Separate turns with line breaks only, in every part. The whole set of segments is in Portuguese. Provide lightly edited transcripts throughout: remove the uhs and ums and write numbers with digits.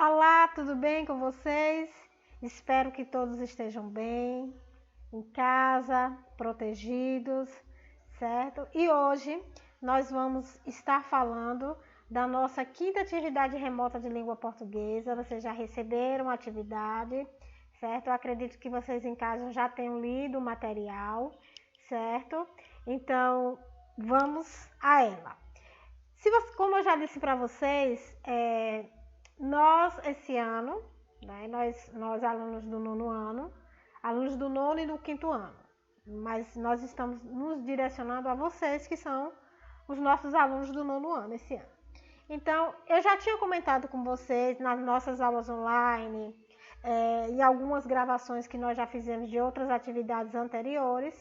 Olá, tudo bem com vocês? Espero que todos estejam bem, em casa, protegidos, certo? E hoje nós vamos estar falando da nossa quinta atividade remota de língua portuguesa. Vocês já receberam a atividade, certo? Eu acredito que vocês em casa já tenham lido o material, certo? Então, vamos a ela. Como eu já disse para vocês, nós esse ano, né, nós alunos do nono ano, alunos do nono e do quinto ano, mas nós estamos nos direcionando a vocês que são os nossos alunos do nono ano esse ano. Então, eu já tinha comentado com vocês nas nossas aulas online e algumas gravações que nós já fizemos de outras atividades anteriores,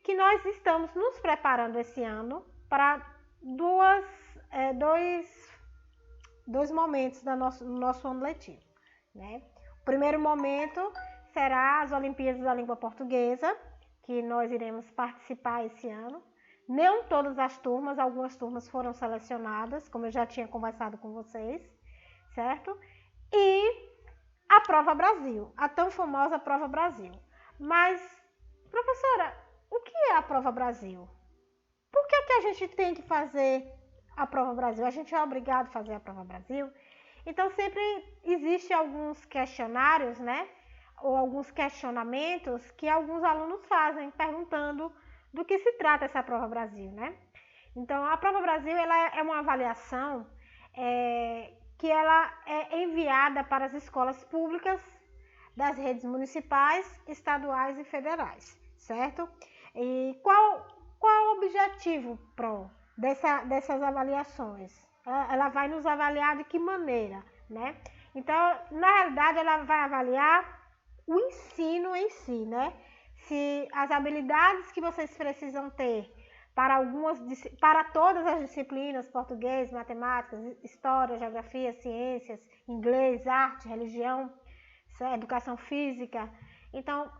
que nós estamos nos preparando esse ano para dois momentos do nosso ano letivo, né? O primeiro momento será as Olimpíadas da Língua Portuguesa, que nós iremos participar esse ano. Não todas as turmas, algumas turmas foram selecionadas, como eu já tinha conversado com vocês, certo? E a Prova Brasil, a tão famosa Prova Brasil. Mas, professora, o que é a Prova Brasil? Por que a gente tem que fazer a Prova Brasil? A gente é obrigado a fazer a Prova Brasil? Então, sempre existem alguns questionários, né? Ou alguns questionamentos que alguns alunos fazem, perguntando do que se trata essa Prova Brasil, né? Então, a Prova Brasil ela é uma avaliação que ela é enviada para as escolas públicas das redes municipais, estaduais e federais, certo? E qual o objetivo dessas avaliações? Ela vai nos avaliar de que maneira, né? Então, na realidade, ela vai avaliar o ensino em si, né? Se as habilidades que vocês precisam ter para todas as disciplinas, português, matemática, história, geografia, ciências, inglês, arte, religião, educação física. Então,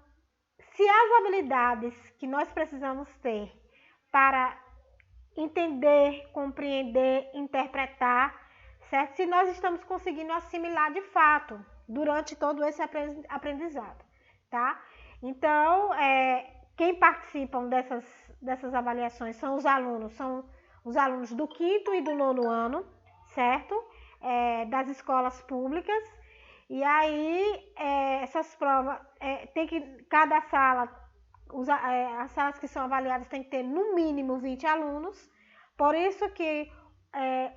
se as habilidades que nós precisamos ter para entender, compreender, interpretar, certo? Se nós estamos conseguindo assimilar de fato durante todo esse aprendizado, tá? Então, quem participam dessas avaliações são os alunos do quinto e do nono ano, certo? Das escolas públicas. E aí, essas provas, cada sala, as salas que são avaliadas tem que ter no mínimo 20 alunos, por isso que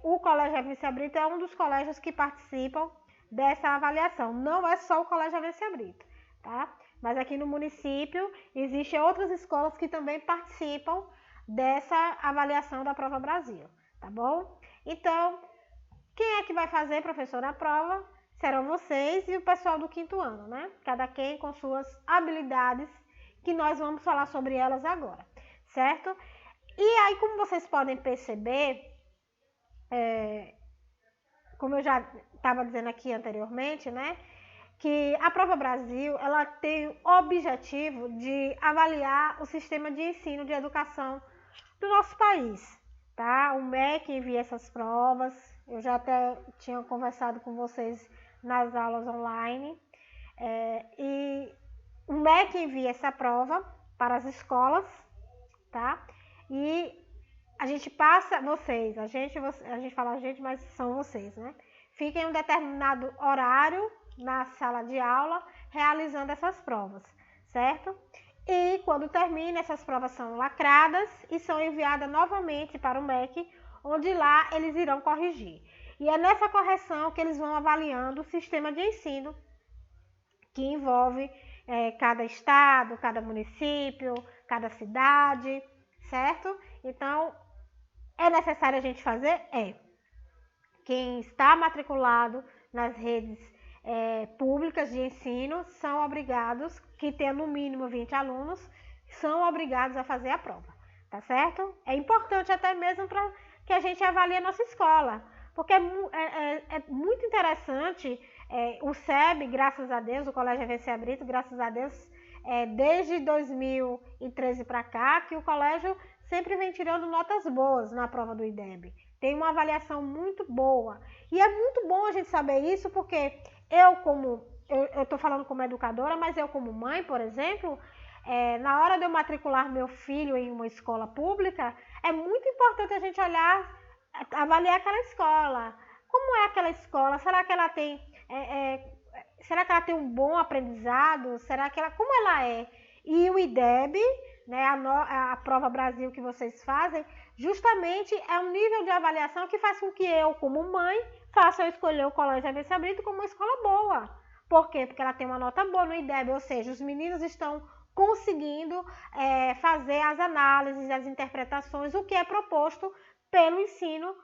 o Colégio Avência Brito é um dos colégios que participam dessa avaliação, não é só o Colégio Avência Brito, tá? Mas aqui no município existem outras escolas que também participam dessa avaliação da Prova Brasil, tá bom? Então, quem é que vai fazer, professora, a prova? Serão vocês e o pessoal do quinto ano, né? Cada quem com suas habilidades, que nós vamos falar sobre elas agora, certo? E aí, como vocês podem perceber, como eu já estava dizendo aqui anteriormente, né? Que a Prova Brasil, ela tem o objetivo de avaliar o sistema de ensino de educação do nosso país, tá? O MEC envia essas provas, eu já até tinha conversado com vocês nas aulas online, e o MEC envia essa prova para as escolas, tá? E a gente passa, a gente fala a gente, mas são vocês, né? Fiquem em um determinado horário na sala de aula realizando essas provas, certo? E quando termina, essas provas são lacradas e são enviadas novamente para o MEC, onde lá eles irão corrigir. E é nessa correção que eles vão avaliando o sistema de ensino, que envolve cada estado, cada município, cada cidade, certo? Então, é necessário a gente fazer? Quem está matriculado nas redes públicas de ensino são obrigados, que tenham no mínimo 20 alunos, são obrigados a fazer a prova, tá certo? É importante até mesmo para que a gente avalie a nossa escola, porque é muito interessante, o SEB, graças a Deus, o Colégio Avência Brito, graças a Deus, desde 2013 para cá, que o colégio sempre vem tirando notas boas na prova do IDEB, tem uma avaliação muito boa. E é muito bom a gente saber isso, porque eu estou falando como educadora, mas eu como mãe, por exemplo, na hora de eu matricular meu filho em uma escola pública, é muito importante a gente olhar, avaliar aquela escola. Como é aquela escola? Será que ela tem um bom aprendizado? Como ela é? E o IDEB, né, a Prova Brasil que vocês fazem, justamente é um nível de avaliação que faz com que eu, como mãe, faça eu escolher o Colégio ABC Brito como uma escola boa. Por quê? Porque ela tem uma nota boa no IDEB, ou seja, os meninos estão conseguindo fazer as análises, as interpretações, o que é proposto pelo ensino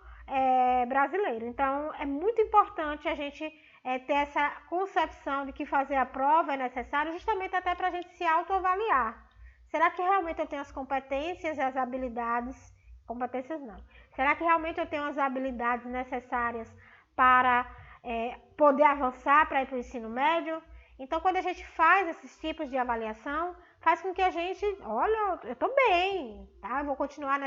brasileiro. Então, é muito importante a gente ter essa concepção de que fazer a prova é necessário, justamente até para a gente se autoavaliar. Será que realmente eu tenho as competências e as habilidades? Competências não. Será que realmente eu tenho as habilidades necessárias para poder avançar para ir para o ensino médio? Então, quando a gente faz esses tipos de avaliação, faz com que a gente, olha, eu estou bem, tá? Eu vou continuar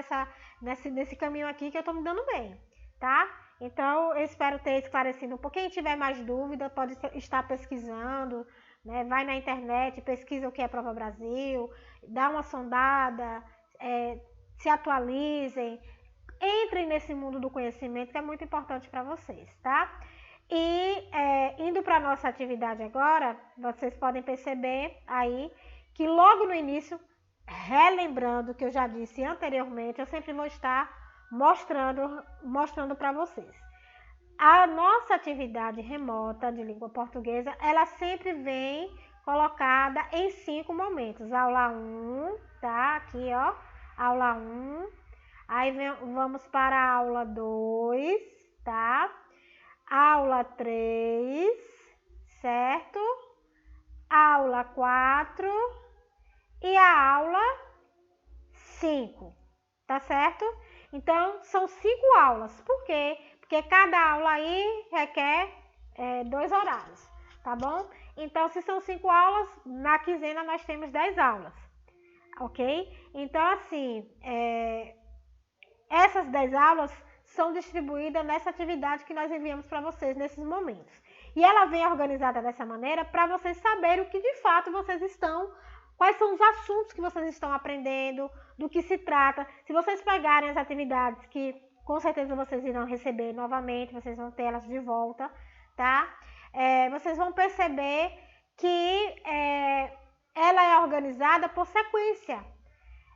nesse caminho aqui que eu estou me dando bem, tá? Então, eu espero ter esclarecido um pouquinho. Quem tiver mais dúvida, pode estar pesquisando, né? Vai na internet, pesquisa o que é Prova Brasil, dá uma sondada, se atualizem, entrem nesse mundo do conhecimento que é muito importante para vocês, tá? E indo para a nossa atividade agora, vocês podem perceber aí que logo no início, relembrando o que eu já disse anteriormente, eu sempre vou estar mostrando para vocês. A nossa atividade remota de língua portuguesa, ela sempre vem colocada em 5 momentos. Aula 1, tá? Aqui, ó, aula 1. Aí vamos para a aula 2, tá? Aula 3, certo? Aula 4 e a aula 5, tá certo? Então, são 5 aulas. Por quê? Porque cada aula aí requer 2 horários, tá bom? Então, se são 5 aulas, na quinzena nós temos 10 aulas, ok? Então, assim, essas 10 aulas são distribuídas nessa atividade que nós enviamos para vocês nesses momentos. E ela vem organizada dessa maneira para vocês saberem o que de fato vocês estão, quais são os assuntos que vocês estão aprendendo, do que se trata. Se vocês pegarem as atividades que com certeza vocês irão receber novamente, vocês vão ter elas de volta, tá? Vocês vão perceber que ela é organizada por sequência.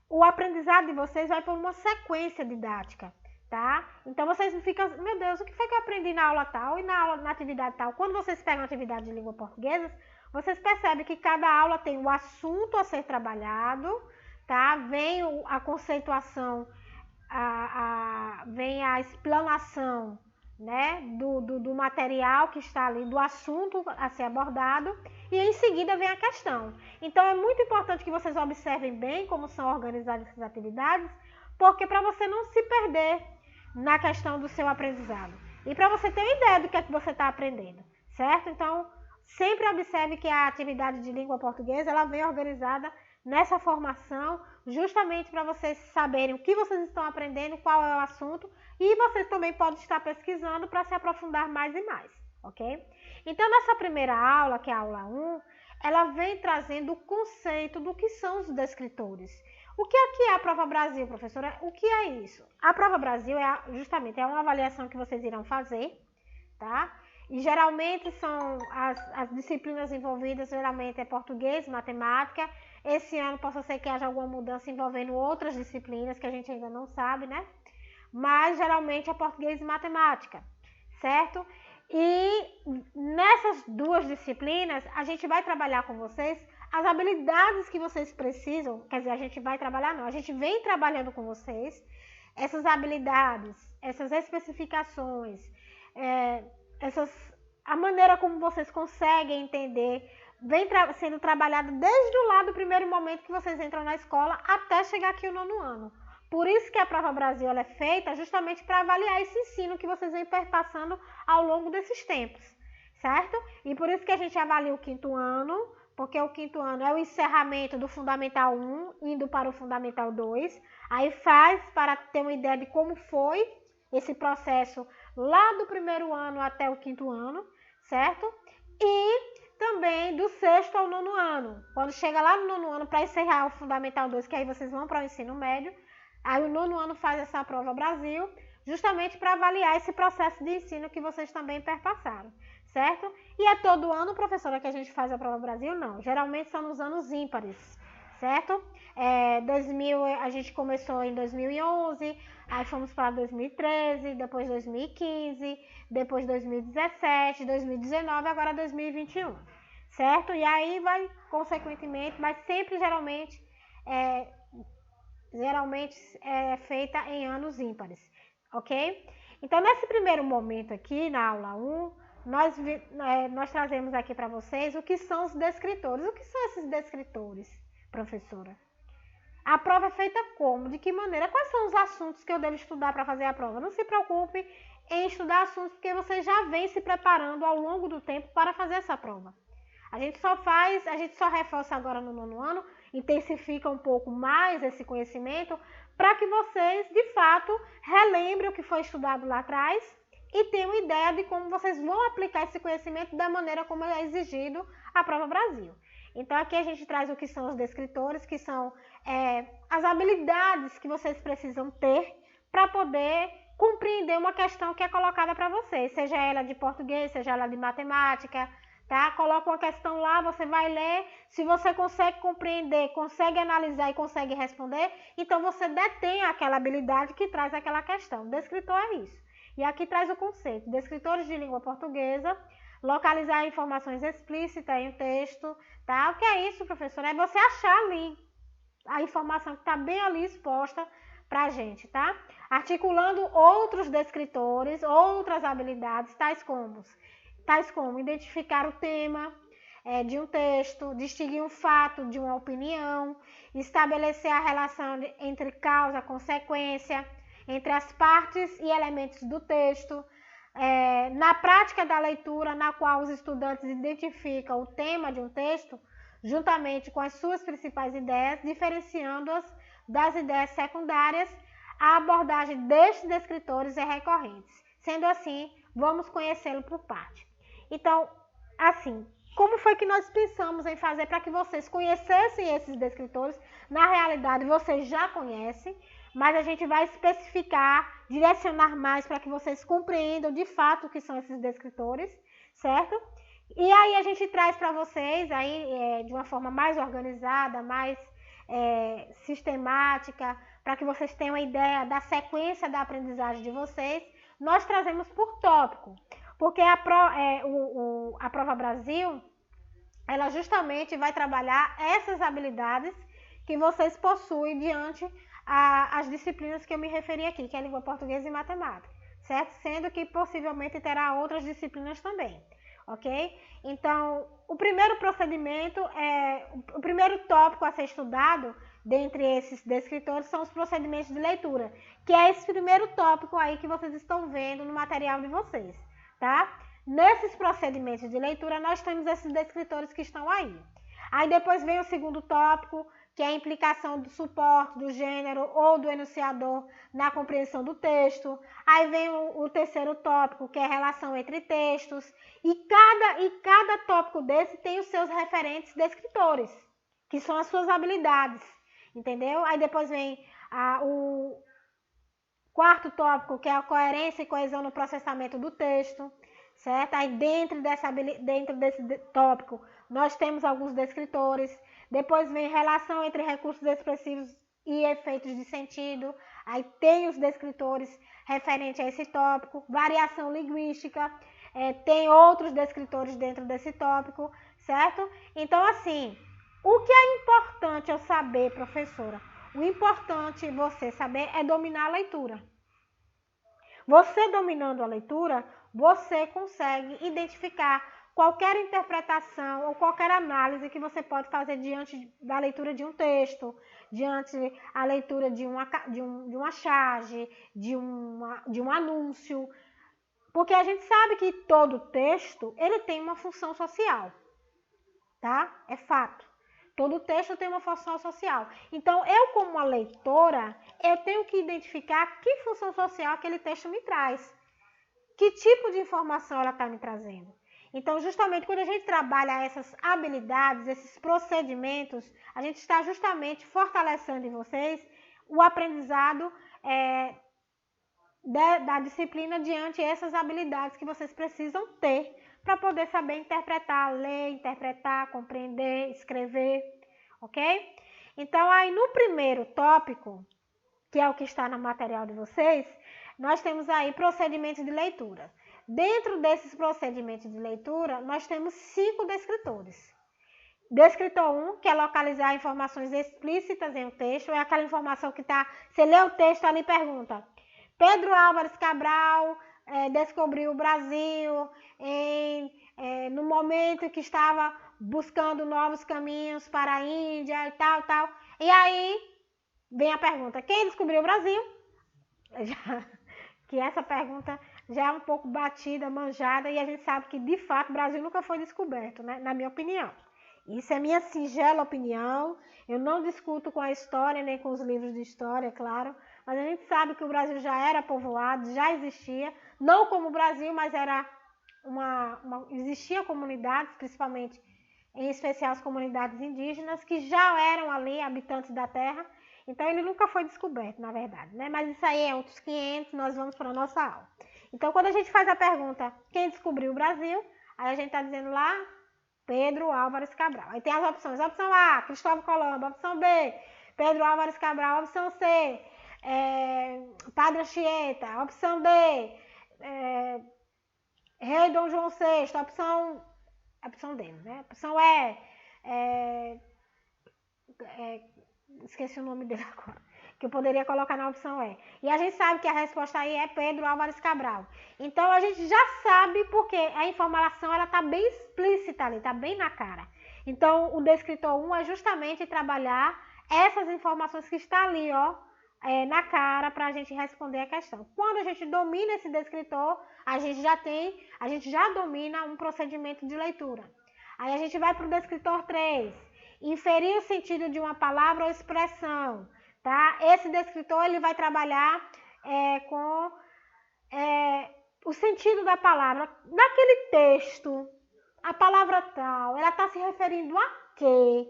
O aprendizado de vocês vai por uma sequência didática, tá? Então vocês não ficam, meu Deus, o que foi que eu aprendi na aula tal e na atividade tal? Quando vocês pegam a atividade de língua portuguesa, vocês percebem que cada aula tem um assunto a ser trabalhado, tá? Vem a conceituação, vem a explanação, né, do material que está ali, do assunto a ser abordado, e em seguida vem a questão. Então é muito importante que vocês observem bem como são organizadas essas atividades, porque para você não se perder na questão do seu aprendizado e para você ter uma ideia do que é que você está aprendendo, certo? Então sempre observe que a atividade de língua portuguesa ela vem organizada nessa formação, justamente para vocês saberem o que vocês estão aprendendo, qual é o assunto, e vocês também podem estar pesquisando para se aprofundar mais e mais, ok? Então, nessa primeira aula, que é a aula 1, ela vem trazendo o conceito do que são os descritores. O que é a Prova Brasil, professora? O que é isso? A Prova Brasil justamente é uma avaliação que vocês irão fazer, tá? E geralmente são as disciplinas envolvidas, geralmente é português, matemática. Esse ano possa ser que haja alguma mudança envolvendo outras disciplinas que a gente ainda não sabe, né? Mas geralmente é português e matemática, certo? E nessas 2 disciplinas, a gente vai trabalhar com vocês as habilidades que vocês precisam, quer dizer, a gente vai trabalhar não, a gente vem trabalhando com vocês essas habilidades, essas especificações, a maneira como vocês conseguem entender, vem sendo trabalhado desde o lá do primeiro momento que vocês entram na escola até chegar aqui o 9º ano. Por isso que a Prova Brasil ela é feita justamente para avaliar esse ensino que vocês vêm perpassando ao longo desses tempos, certo? E por isso que a gente avalia o 5º ano, porque o 5º ano é o encerramento do Fundamental 1, indo para o Fundamental 2, aí faz para ter uma ideia de como foi esse processo lá do primeiro ano até o quinto ano, certo? E também do sexto ao nono ano. Quando chega lá no nono ano, para encerrar o Fundamental 2, que aí vocês vão para o ensino médio, aí o nono ano faz essa prova Brasil, justamente para avaliar esse processo de ensino que vocês também perpassaram, certo? E é todo ano, professora, que a gente faz a prova Brasil? Não, geralmente são nos anos ímpares, certo? 2000, a gente começou em 2011, aí fomos para 2013, depois 2015, depois 2017, 2019, agora 2021, certo? E aí vai, consequentemente, mas sempre geralmente é feita em anos ímpares, ok? Então, nesse primeiro momento aqui, na aula 1, nós trazemos aqui para vocês o que são os descritores. O que são esses descritores, professora? A prova é feita como? De que maneira? Quais são os assuntos que eu devo estudar para fazer a prova? Não se preocupe em estudar assuntos, porque você já vem se preparando ao longo do tempo para fazer essa prova. A gente só reforça agora no nono ano, intensifica um pouco mais esse conhecimento, para que vocês, de fato, relembrem o que foi estudado lá atrás e tenham ideia de como vocês vão aplicar esse conhecimento da maneira como é exigido a prova Brasil. Então, aqui a gente traz o que são os descritores, que são as habilidades que vocês precisam ter para poder compreender uma questão que é colocada para vocês, seja ela de português, seja ela de matemática, tá? Coloca uma questão lá, você vai ler, se você consegue compreender, consegue analisar e consegue responder, então você detém aquela habilidade que traz aquela questão. Descritor é isso. E aqui traz o conceito. Descritores de língua portuguesa, localizar informações explícitas em um texto, tá? O que é isso, professor? É você achar ali a informação que está bem ali exposta para a gente, tá? Articulando outros descritores, outras habilidades, tais como identificar o tema de um texto, distinguir um fato de uma opinião, estabelecer a relação entre causa e consequência, entre as partes e elementos do texto, na prática da leitura, na qual os estudantes identificam o tema de um texto, juntamente com as suas principais ideias, diferenciando-as das ideias secundárias, a abordagem destes descritores é recorrente. Sendo assim, vamos conhecê-lo por parte. Então, assim, como foi que nós pensamos em fazer para que vocês conhecessem esses descritores? Na realidade, vocês já conhecem, mas a gente vai especificar, direcionar mais para que vocês compreendam de fato o que são esses descritores, certo? E aí a gente traz para vocês aí de uma forma mais organizada, mais sistemática, para que vocês tenham uma ideia da sequência da aprendizagem de vocês, nós trazemos por tópico, porque a prova Brasil, ela justamente vai trabalhar essas habilidades que vocês possuem diante as disciplinas que eu me referi aqui, que é língua portuguesa e matemática, certo? Sendo que possivelmente terá outras disciplinas também, ok? Então, o primeiro procedimento, o primeiro tópico a ser estudado dentre esses descritores são os procedimentos de leitura, que é esse primeiro tópico aí que vocês estão vendo no material de vocês, tá? Nesses procedimentos de leitura, nós temos esses descritores que estão aí. Aí depois vem o segundo tópico, que é a implicação do suporte, do gênero ou do enunciador na compreensão do texto. Aí vem o terceiro tópico, que é a relação entre textos. E cada tópico desse tem os seus referentes descritores, que são as suas habilidades, entendeu? Aí depois vem o quarto tópico, que é a coerência e coesão no processamento do texto, certo? Aí dentro desse tópico, nós temos alguns descritores. Depois vem relação entre recursos expressivos e efeitos de sentido. Aí tem os descritores referentes a esse tópico. Variação linguística, tem outros descritores dentro desse tópico, certo? Então, assim, o que é importante eu saber, professora? O importante você saber é dominar a leitura. Você dominando a leitura, você consegue identificar qualquer interpretação ou qualquer análise que você pode fazer diante da leitura de um texto, diante da leitura de uma charge, de um anúncio. Porque a gente sabe que todo texto, ele tem uma função social, tá? É fato. Todo texto tem uma função social. Então, eu como uma leitora, eu tenho que identificar que função social aquele texto me traz. Que tipo de informação ela está me trazendo. Então, justamente quando a gente trabalha essas habilidades, esses procedimentos, a gente está justamente fortalecendo em vocês o aprendizado da disciplina diante essas habilidades que vocês precisam ter para poder saber interpretar, ler, interpretar, compreender, escrever, ok? Então, aí no primeiro tópico, que é o que está no material de vocês, nós temos aí procedimentos de leitura. Dentro desses procedimentos de leitura, nós temos 5 descritores. Descritor 1, que é localizar informações explícitas em um texto, é aquela informação que está, você lê o texto ali e pergunta, Pedro Álvares Cabral descobriu o Brasil no momento que estava buscando novos caminhos para a Índia e tal, tal. E aí vem a pergunta, quem descobriu o Brasil? Que essa pergunta já é um pouco batida, manjada, e a gente sabe que, de fato, o Brasil nunca foi descoberto, né? Na minha opinião. Isso é minha singela opinião, eu não discuto com a história, nem com os livros de história, claro, mas a gente sabe que o Brasil já era povoado, já existia, não como o Brasil, mas era existia comunidades, principalmente, em especial as comunidades indígenas, que já eram ali habitantes da terra, então ele nunca foi descoberto, na verdade, né? Mas isso aí é outros 500, nós vamos para a nossa aula. Então, quando a gente faz a pergunta, quem descobriu o Brasil, aí a gente está dizendo lá, Pedro Álvares Cabral. Aí tem as opções. Opção A, Cristóvão Colombo. Opção B, Pedro Álvares Cabral. Opção C, Padre Anchieta. Opção D, Rei Dom João VI. Opção D, né? Opção E, esqueci o nome dele agora, que eu poderia colocar na opção E. E a gente sabe que a resposta aí é Pedro Álvares Cabral. Então, a gente já sabe porque a informação ela está bem explícita ali, está bem na cara. Então, o descritor 1 é justamente trabalhar essas informações que estão ali, ó, na cara para a gente responder a questão. Quando a gente domina esse descritor, a gente já domina um procedimento de leitura. Aí a gente vai para o descritor 3, inferir o sentido de uma palavra ou expressão, tá? Esse descritor ele vai trabalhar com o sentido da palavra. Naquele texto, a palavra tal, ela está se referindo a quê?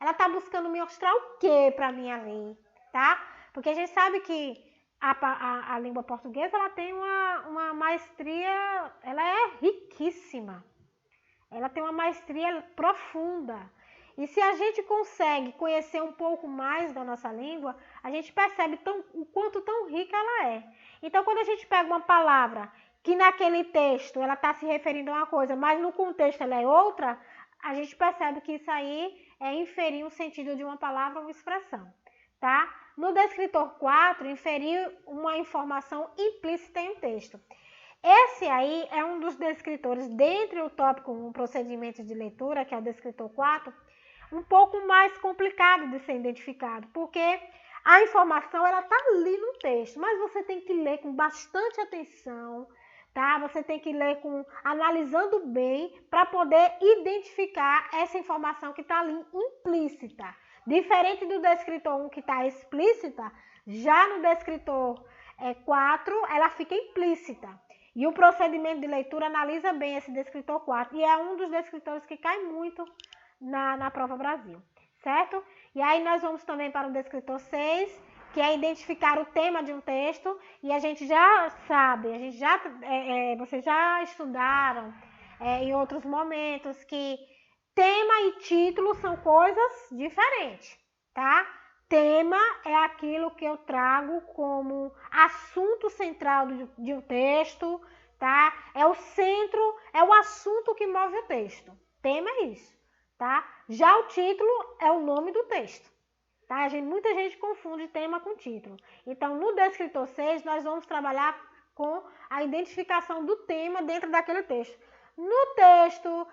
Ela está buscando me mostrar o quê para mim ali, tá? Porque a gente sabe que a língua portuguesa ela tem uma maestria, ela é riquíssima. Ela tem uma maestria profunda. E se a gente consegue conhecer um pouco mais da nossa língua, a gente percebe o quanto tão rica ela é. Então, quando a gente pega uma palavra que naquele texto ela está se referindo a uma coisa, mas no contexto ela é outra, a gente percebe que isso aí é inferir o sentido de uma palavra ou uma expressão, tá? No descritor 4, inferir uma informação implícita em um texto. Esse aí é um dos descritores, dentre o tópico 1, procedimento de leitura, que é o descritor 4, um pouco mais complicado de ser identificado, porque a informação ela está ali no texto, mas você tem que ler com bastante atenção, tá? Você tem que ler analisando bem para poder identificar essa informação que está ali implícita. Diferente do descritor 1 que está explícita, já no descritor 4 ela fica implícita. E o procedimento de leitura analisa bem esse descritor 4 e é um dos descritores que cai muito na prova Brasil, certo? E aí nós vamos também para o descritor 6, que é identificar o tema de um texto, e a gente já sabe, vocês já estudaram em outros momentos que tema e título são coisas diferentes, tá? Tema é aquilo que eu trago como assunto central de um texto, tá? É o centro, é o assunto que move o texto. Tema é isso, tá? Já o título é o nome do texto, tá? Muita gente confunde tema com título. Então, no descritor 6, nós vamos trabalhar com a identificação do tema dentro daquele texto. No texto,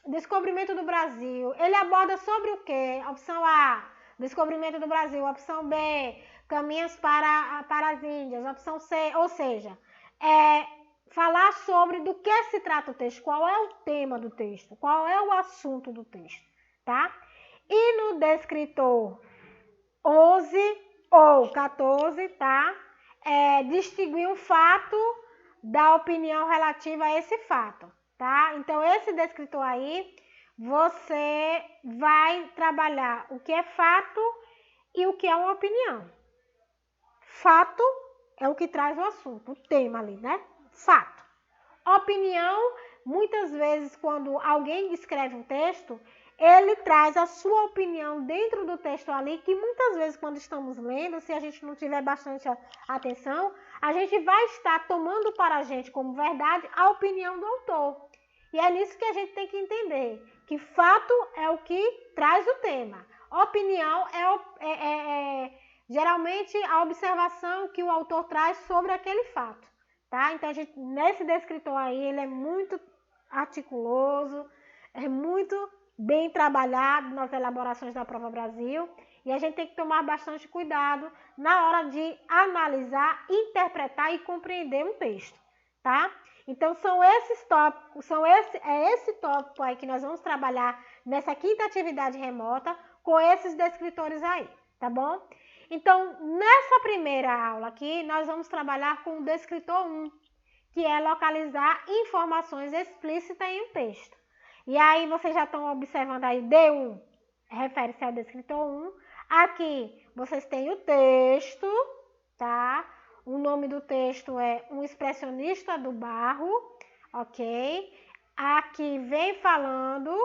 Descobrimento do Brasil, ele aborda sobre o quê? Opção A, Descobrimento do Brasil. Opção B, Caminhos para as Índias. Opção C, ou seja, falar sobre do que se trata o texto, qual é o tema do texto, qual é o assunto do texto, tá? E no descritor 11 ou 14, tá? Distinguir um fato da opinião relativa a esse fato, tá? Então, esse descritor aí, você vai trabalhar o que é fato e o que é uma opinião. Fato é o que traz o assunto, o tema ali, né? Fato. Opinião, muitas vezes, quando alguém escreve um texto, ele traz a sua opinião dentro do texto ali, que muitas vezes, quando estamos lendo, se a gente não tiver bastante atenção, a gente vai estar tomando para a gente como verdade a opinião do autor. E é nisso que a gente tem que entender, que fato é o que traz o tema. Opinião geralmente a observação que o autor traz sobre aquele fato. Tá? Então, nesse descritor aí, ele é muito articuloso, é muito bem trabalhado nas elaborações da Prova Brasil, e a gente tem que tomar bastante cuidado na hora de analisar, interpretar e compreender um texto, tá? Então, são esses tópicos, esse tópico aí que nós vamos trabalhar nessa quinta atividade remota com esses descritores aí, tá bom? Então, nessa primeira aula aqui, nós vamos trabalhar com o descritor 1, que é localizar informações explícitas em um texto. E aí, vocês já estão observando aí, D1 refere-se ao descritor 1. Aqui, vocês têm o texto, tá? O nome do texto é Um Expressionista do Barro, ok? Aqui vem falando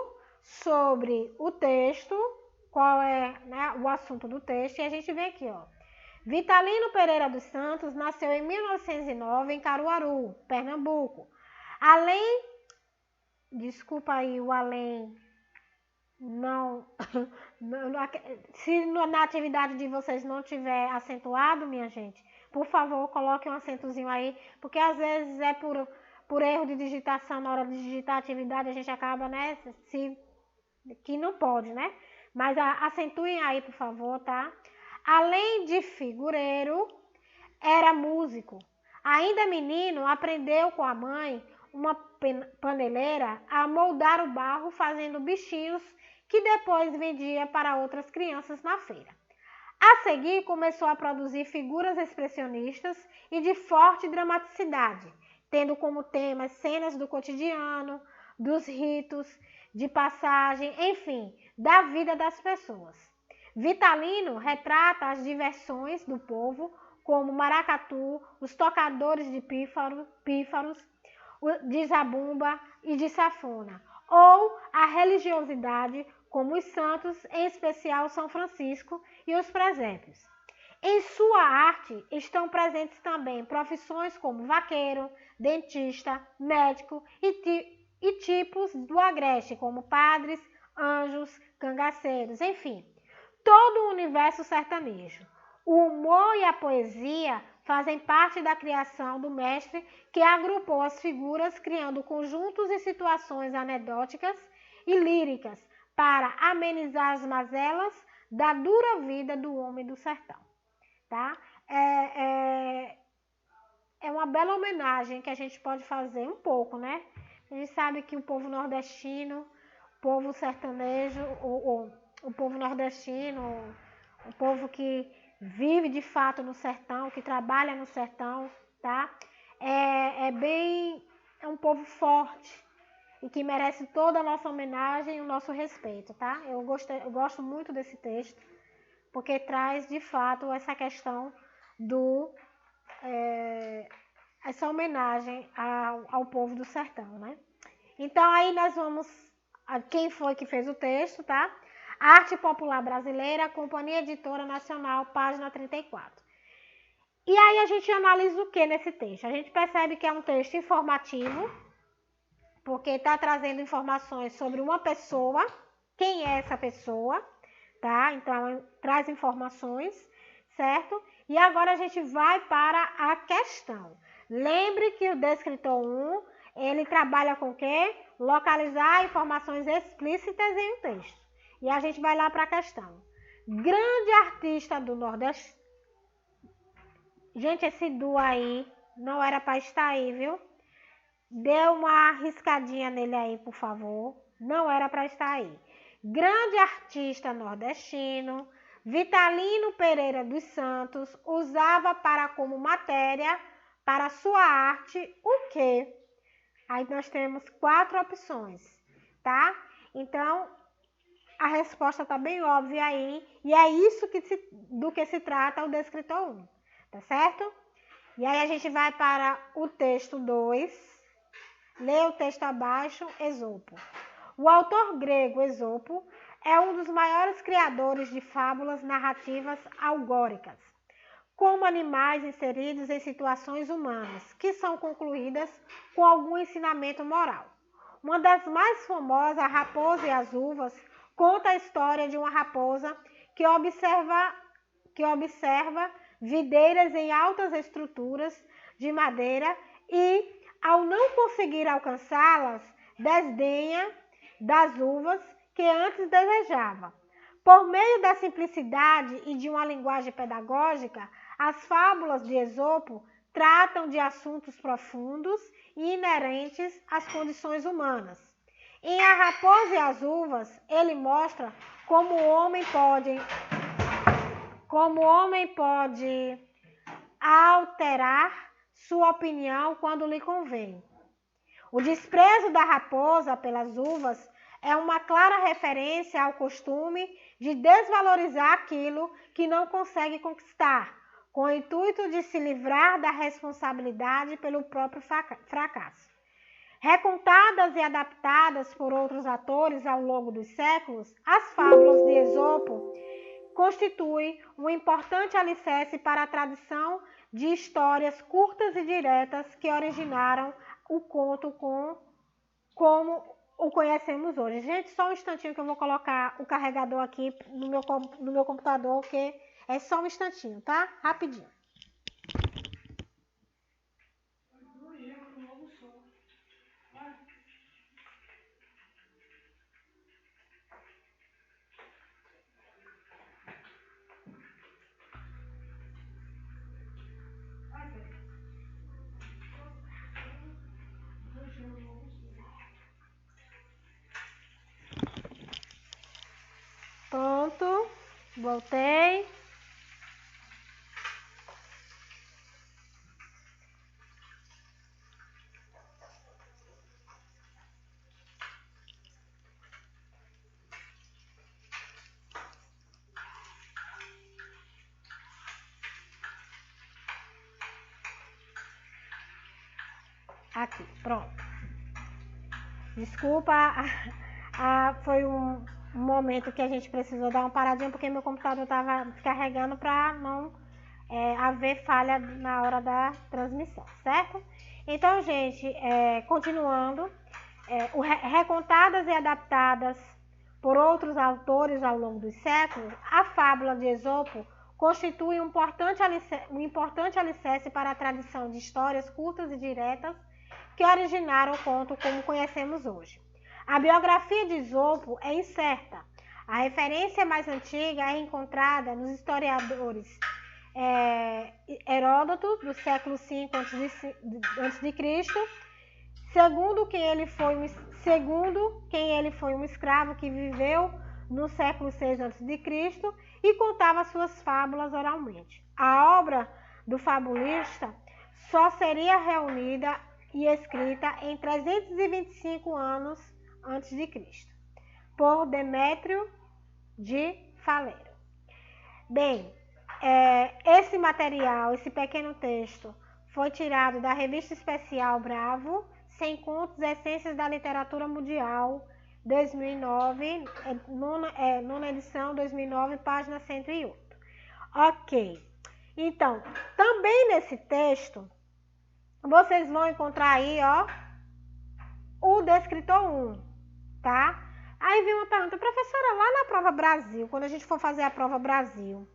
sobre o texto, qual é, né, o assunto do texto, e a gente vê aqui, ó. Vitalino Pereira dos Santos nasceu em 1909 em Caruaru, Pernambuco. Desculpa aí o além, se na atividade de vocês não tiver acentuado, minha gente, por favor, coloque um acentozinho aí, porque às vezes é por erro de digitação, na hora de digitar a atividade, a gente acaba, né, que não pode, né? Mas acentuem aí, por favor, tá? Além de figureiro, era músico. Ainda menino, aprendeu com a mãe, uma paneleira, a moldar o barro fazendo bichinhos que depois vendia para outras crianças na feira. A seguir, começou a produzir figuras expressionistas e de forte dramaticidade, tendo como temas cenas do cotidiano, dos ritos, de passagem, enfim, da vida das pessoas. Vitalino retrata as diversões do povo, como maracatu, os tocadores de pífaros, de zabumba e de safona, ou a religiosidade, como os santos, em especial São Francisco e os presépios. Em sua arte estão presentes também profissões como vaqueiro, dentista, médico e tipos do agreste, como padres, anjos, cangaceiros, enfim, todo o universo sertanejo. O humor e a poesia fazem parte da criação do mestre, que agrupou as figuras criando conjuntos e situações anedóticas e líricas para amenizar as mazelas da dura vida do homem do sertão. Tá? É uma bela homenagem que a gente pode fazer um pouco, né? A gente sabe que o povo nordestino, o povo sertanejo, o povo nordestino, o povo que vive de fato no sertão, que trabalha no sertão, tá? É um povo forte e que merece toda a nossa homenagem e o nosso respeito, tá? Eu gosto muito desse texto, porque traz de fato essa questão essa homenagem ao povo do sertão, né? Então aí nós vamos, quem foi que fez o texto, tá? Arte Popular Brasileira, Companhia Editora Nacional, página 34. E aí a gente analisa o que nesse texto? A gente percebe que é um texto informativo, porque está trazendo informações sobre uma pessoa, quem é essa pessoa, tá? Então, traz informações, certo? E agora a gente vai para a questão. Lembre que o descritor 1, ele trabalha com o quê? Localizar informações explícitas em um texto. E a gente vai lá para a questão. Grande artista do Nordeste. Gente, esse Du aí não era para estar aí, viu? Dê uma riscadinha nele aí, por favor. Não era para estar aí. grande artista nordestino, Vitalino Pereira dos Santos, usava para como matéria para sua arte o quê? Aí nós temos 4 opções, tá? Então, a resposta está bem óbvia aí, e é isso do que se trata o Descritor 1, tá certo? E aí a gente vai para o texto 2, lê o texto abaixo, Esopo. O autor grego Esopo é um dos maiores criadores de fábulas narrativas algóricas, como animais inseridos em situações humanas, que são concluídas com algum ensinamento moral. Uma das mais famosas, A Raposa e as Uvas, conta a história de uma raposa que observa videiras em altas estruturas de madeira e, ao não conseguir alcançá-las, desdenha das uvas que antes desejava. Por meio da simplicidade e de uma linguagem pedagógica, as fábulas de Esopo tratam de assuntos profundos e inerentes às condições humanas. Em A Raposa e as Uvas, ele mostra como o homem pode alterar sua opinião quando lhe convém. O desprezo da raposa pelas uvas é uma clara referência ao costume de desvalorizar aquilo que não consegue conquistar, com o intuito de se livrar da responsabilidade pelo próprio fracasso. Recontadas e adaptadas por outros atores ao longo dos séculos, as fábulas de Esopo constituem um importante alicerce para a tradição de histórias curtas e diretas que originaram o conto como o conhecemos hoje. Gente, só um instantinho que eu vou colocar o carregador aqui no meu computador, que é só um instantinho, tá? Rapidinho. Pronto, voltei. Aqui, pronto. Desculpa, foi um momento que a gente precisou dar uma paradinha, porque meu computador estava carregando para não haver falha na hora da transmissão, certo? Então, gente, continuando, recontadas e adaptadas por outros autores ao longo dos séculos, a fábula de Esopo constitui um importante alicerce para a tradição de histórias curtas e diretas que originaram o conto como conhecemos hoje. A biografia de Esopo é incerta. A referência mais antiga é encontrada nos historiadores Heródoto, do século V a.C., segundo quem ele foi um escravo que viveu no século VI a.C. e contava suas fábulas oralmente. A obra do fabulista só seria reunida e escrita em 325 anos antes de Cristo, por Demétrio de Faleiro. Bem, esse material, esse pequeno texto, foi tirado da revista especial Bravo, 100 Contos, Essências da Literatura Mundial, 2009, nona edição, 2009, página 108. Ok. Então, também nesse texto, vocês vão encontrar aí, ó, o Descritor 1, tá? Aí vem uma pergunta, professora, lá na prova Brasil, quando a gente for fazer a prova Brasil,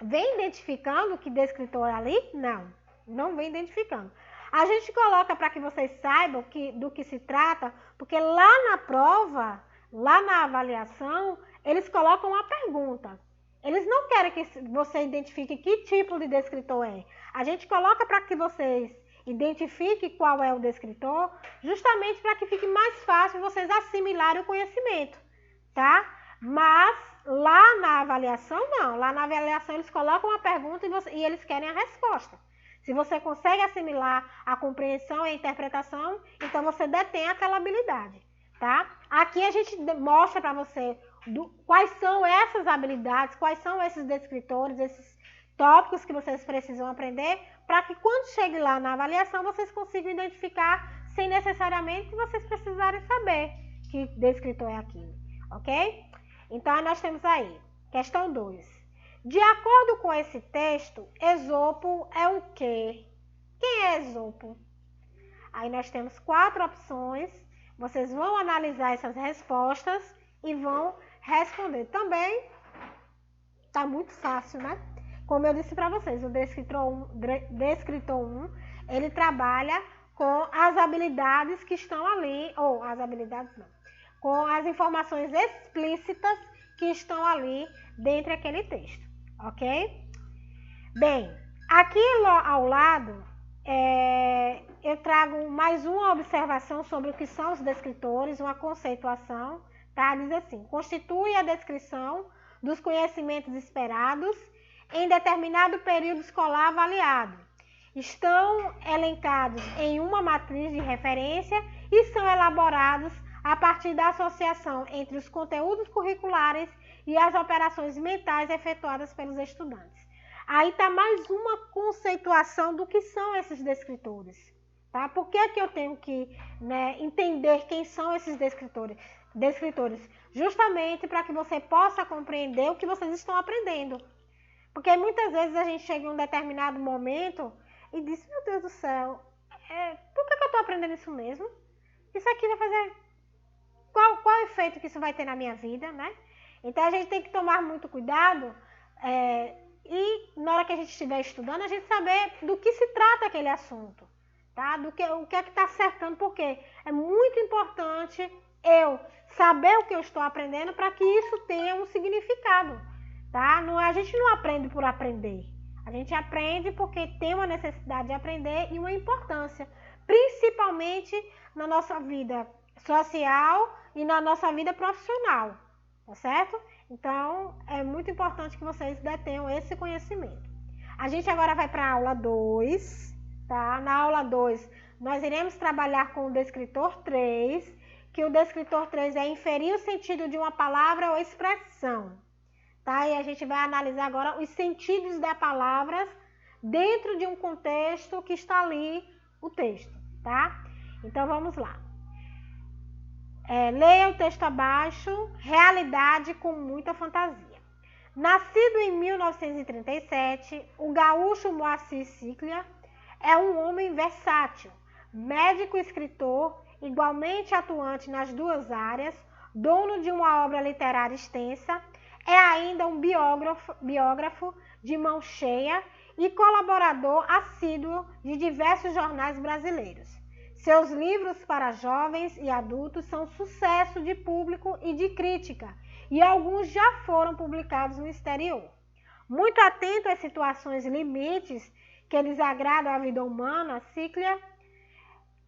vem identificando que Descritor é ali? Não, não vem identificando. A gente coloca para que vocês saibam do que se trata, porque lá na prova, lá na avaliação, eles colocam uma pergunta. Eles não querem que você identifique que tipo de descritor é. A gente coloca para que vocês identifiquem qual é o descritor, justamente para que fique mais fácil vocês assimilarem o conhecimento, tá? Mas lá na avaliação, não. Lá na avaliação eles colocam uma pergunta e eles querem a resposta. Se você consegue assimilar a compreensão e a interpretação, então você detém aquela habilidade, tá? Aqui a gente mostra para você quais são essas habilidades, quais são esses descritores, esses tópicos que vocês precisam aprender, para que quando chegue lá na avaliação, vocês consigam identificar sem necessariamente vocês precisarem saber que descritor é aquilo, ok? Então, nós temos aí, questão 2. De acordo com esse texto, Esopo é o quê? Quem é Esopo? Aí nós temos 4 opções. Vocês vão analisar essas respostas e vão responder. Também tá muito fácil, né? Como eu disse para vocês, o descritor 1, ele trabalha com as habilidades que estão ali, ou as habilidades não, com as informações explícitas que estão ali dentro daquele texto, ok? Bem, aqui ao lado, eu trago mais uma observação sobre o que são os descritores, uma conceituação, tá? Diz assim, constitui a descrição dos conhecimentos esperados em determinado período escolar avaliado. Estão elencados em uma matriz de referência e são elaborados a partir da associação entre os conteúdos curriculares e as operações mentais efetuadas pelos estudantes. Aí está mais uma conceituação do que são esses descritores. Tá? Por que eu tenho que entender quem são esses descritores? Justamente para que você possa compreender o que vocês estão aprendendo. Porque muitas vezes a gente chega em um determinado momento e diz, meu Deus do céu, por que eu estou aprendendo isso mesmo? Isso aqui vai fazer... Qual efeito que isso vai ter na minha vida, né? Então a gente tem que tomar muito cuidado e na hora que a gente estiver estudando, a gente saber do que se trata aquele assunto, tá? O que é que está cercando, porque é muito importante eu saber o que eu estou aprendendo para que isso tenha um significado, tá? A gente não aprende por aprender, a gente aprende porque tem uma necessidade de aprender e uma importância, principalmente na nossa vida social e na nossa vida profissional, tá certo? Então, é muito importante que vocês detenham esse conhecimento. A gente agora vai para a aula 2, tá? Na aula 2, nós iremos trabalhar com o descritor 3, que o descritor 3 é inferir o sentido de uma palavra ou expressão, tá? E a gente vai analisar agora os sentidos das palavras dentro de um contexto que está ali o texto, tá? Então, vamos lá. Leia o texto abaixo, realidade com muita fantasia. Nascido em 1937, o gaúcho Moacir Ciclia é um homem versátil, médico e escritor, igualmente atuante nas duas áreas, dono de uma obra literária extensa, é ainda um biógrafo de mão cheia e colaborador assíduo de diversos jornais brasileiros. Seus livros para jovens e adultos são sucesso de público e de crítica, e alguns já foram publicados no exterior. Muito atento às situações limites que desagradam a vida humana, Ciclia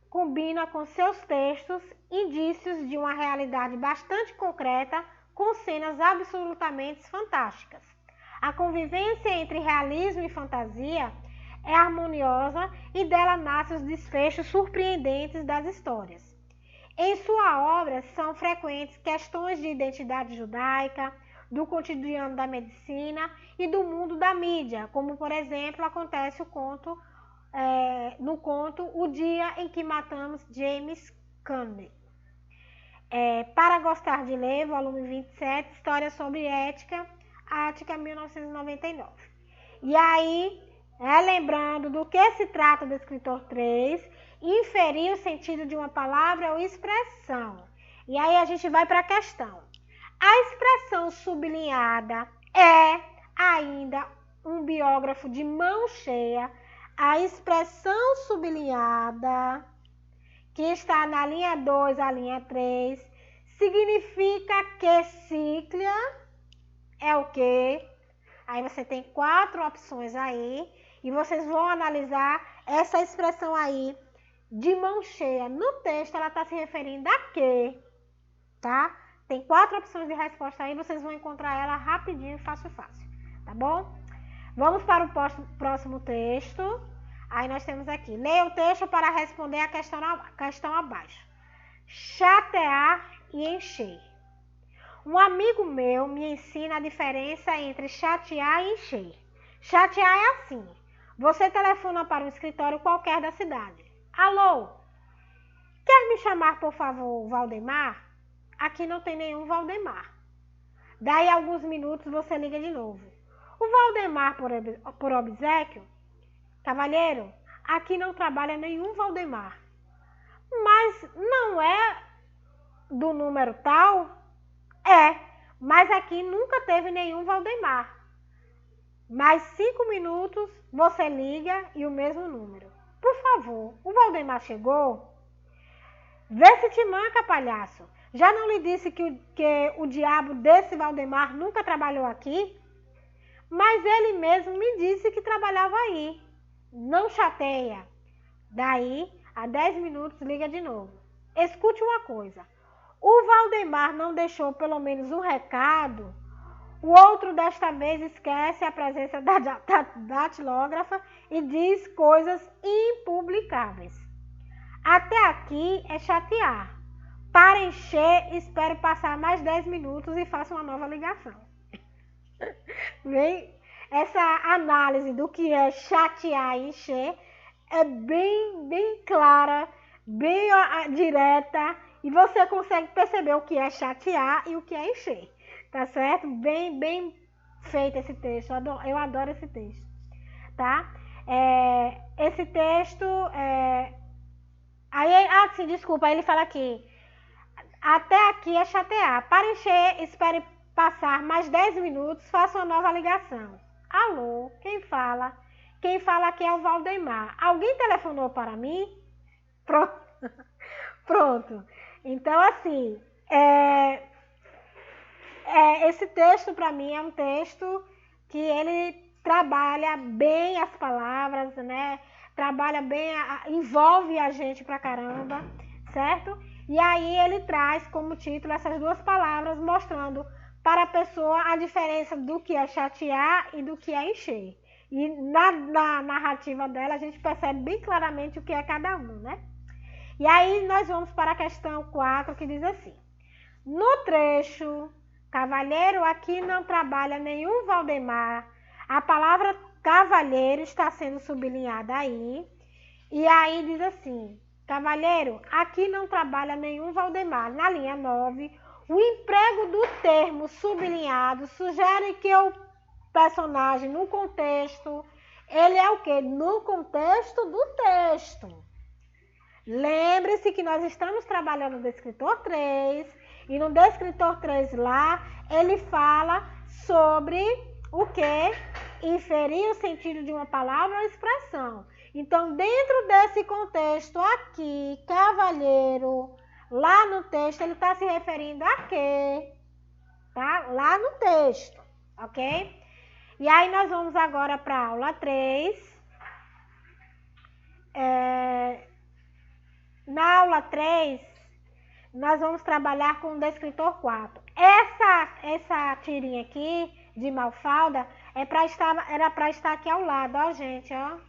combina com seus textos indícios de uma realidade bastante concreta com cenas absolutamente fantásticas. A convivência entre realismo e fantasia é harmoniosa e dela nascem os desfechos surpreendentes das histórias. Em sua obra são frequentes questões de identidade judaica, do cotidiano da medicina e do mundo da mídia, como, por exemplo, acontece no conto O Dia em que Matamos James Cagney. Para Gostar de Ler, volume 27, História sobre Ética, Ática, 1999. E aí... lembrando do que se trata do descritor 3, inferir o sentido de uma palavra ou expressão. E aí a gente vai para a questão. A expressão sublinhada é ainda um biógrafo de mão cheia. A expressão sublinhada, que está na linha 2 à linha 3, significa que Ciclia é o quê? Aí você tem 4 opções aí. E vocês vão analisar essa expressão aí de mão cheia. No texto, ela está se referindo a quê? Tá? Tem 4 opções de resposta aí, vocês vão encontrar ela rapidinho, fácil, tá bom? Vamos para o próximo texto. Aí nós temos aqui, leia o texto para responder a questão abaixo. Chatear e encher. Um amigo meu me ensina a diferença entre chatear e encher. Chatear é assim, você telefona para um escritório qualquer da cidade. Alô, quer me chamar, por favor, Valdemar? Aqui não tem nenhum Valdemar. Daí a alguns minutos você liga de novo. O Valdemar por obséquio? Cavalheiro, aqui não trabalha nenhum Valdemar. Mas não é do número tal? É, mas aqui nunca teve nenhum Valdemar. Mais 5 minutos você liga e o mesmo número. Por favor, o Valdemar chegou? Vê se te manca, palhaço. Já não lhe disse que o diabo desse Valdemar nunca trabalhou aqui? Mas ele mesmo me disse que trabalhava aí. Não chateia. Daí, a 10 minutos, liga de novo. Escute uma coisa. O Valdemar não deixou pelo menos um recado? O outro desta vez esquece a presença da datilógrafa e diz coisas impublicáveis. Até aqui é chatear. Para encher, espere passar mais 10 minutos e faça uma nova ligação. Bem, essa análise do que é chatear e encher é bem clara, bem direta, e você consegue perceber o que é chatear e o que é encher. Tá certo? Bem feito esse texto. Eu adoro esse texto. Tá? Esse texto... sim, desculpa. Aí ele fala aqui. Até aqui é chatear. Para encher, espere passar mais 10 minutos. Faça uma nova ligação. Alô? Quem fala? Quem fala aqui é o Valdemar. Alguém telefonou para mim? Pronto. Então, assim... esse texto, para mim, é um texto que ele trabalha bem as palavras, né? Trabalha bem, envolve a gente pra caramba, certo? E aí ele traz como título essas 2 palavras, mostrando para a pessoa a diferença do que é chatear e do que é encher. E na narrativa dela, a gente percebe bem claramente o que é cada um, né? E aí nós vamos para a questão 4, que diz assim. No trecho... Cavalheiro, aqui não trabalha nenhum Valdemar. A palavra cavalheiro está sendo sublinhada aí. E aí diz assim, cavalheiro, aqui não trabalha nenhum Valdemar. Na linha 9, o emprego do termo sublinhado sugere que o personagem, no contexto, ele é o quê? No contexto do texto. Lembre-se que nós estamos trabalhando no descritor 3... E no descritor 3 lá, ele fala sobre o quê? Inferir o sentido de uma palavra ou expressão. Então, dentro desse contexto aqui, cavalheiro, lá no texto, ele está se referindo a quê? Tá? Lá no texto, ok? E aí, nós vamos agora para a aula 3. Na aula 3... nós vamos trabalhar com o descritor 4. Essa tirinha aqui de Mafalda era para estar aqui ao lado, ó, gente, ó.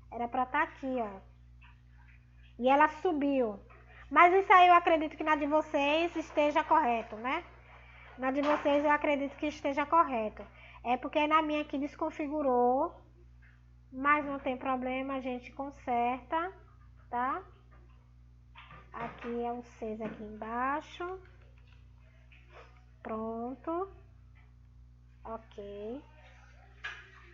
Era para estar aqui, ó. E ela subiu. Mas isso aí eu acredito que na de vocês esteja correto, né? Na de vocês eu acredito que esteja correto. É porque na minha aqui desconfigurou. Mas não tem problema, a gente conserta, tá? Aqui é um 6 aqui embaixo. Pronto. Ok.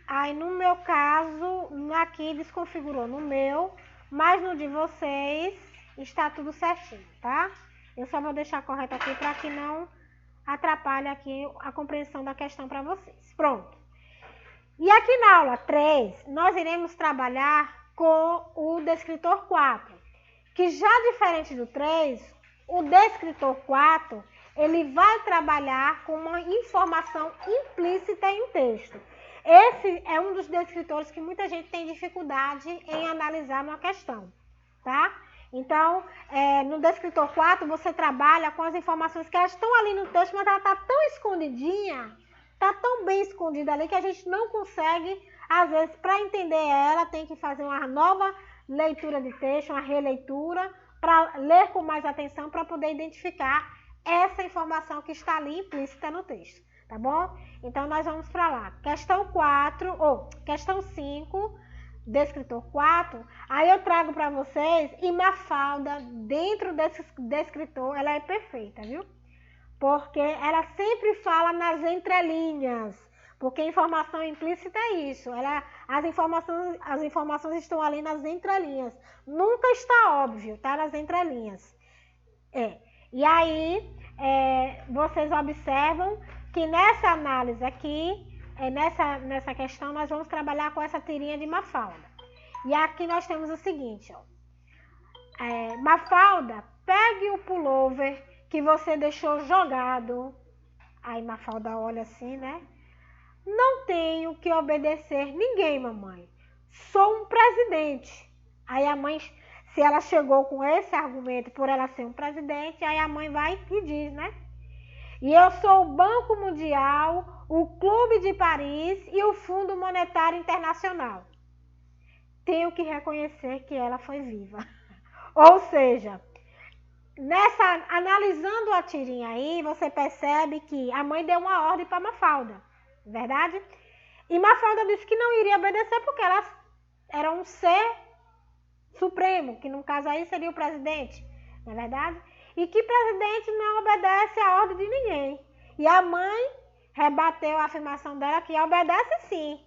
Aí no meu caso, aqui desconfigurou no meu, mas no de vocês está tudo certinho, tá? Eu só vou deixar correto aqui para que não atrapalhe aqui a compreensão da questão para vocês. Pronto. E aqui na aula 3, nós iremos trabalhar com o descritor 4. Que já diferente do 3, o descritor 4, ele vai trabalhar com uma informação implícita em um texto. Esse é um dos descritores que muita gente tem dificuldade em analisar numa questão, tá? Então, no descritor 4, você trabalha com as informações que elas estão ali no texto, mas ela está tão escondidinha, está tão bem escondida ali que a gente não consegue, às vezes, para entender ela, tem que fazer uma nova leitura de texto, uma releitura, para ler com mais atenção, para poder identificar essa informação que está ali implícita no texto, tá bom? Então, nós vamos para lá. Questão 4, ou questão 5, descritor 4, aí eu trago para vocês, e Mafalda, dentro desse descritor, ela é perfeita, viu? Porque ela sempre fala nas entrelinhas, porque informação implícita é isso, as informações estão ali nas entrelinhas, nunca está óbvio, tá? Nas entrelinhas. E aí, vocês observam que nessa análise aqui, nessa questão, nós vamos trabalhar com essa tirinha de Mafalda. E aqui nós temos o seguinte, ó. Mafalda, pegue o pullover que você deixou jogado. Aí Mafalda olha assim, né? Não tenho que obedecer ninguém, mamãe. Sou um presidente. Aí a mãe, se ela chegou com esse argumento por ela ser um presidente, aí a mãe vai e diz, né? E eu sou o Banco Mundial, o Clube de Paris e o Fundo Monetário Internacional. Tenho que reconhecer que ela foi viva. Ou seja, analisando a tirinha aí, você percebe que a mãe deu uma ordem para Mafalda, verdade? E Mafalda disse que não iria obedecer porque ela era um ser supremo, que no caso aí seria o presidente, não é verdade? E que presidente não obedece a ordem de ninguém. E a mãe rebateu a afirmação dela que obedece sim.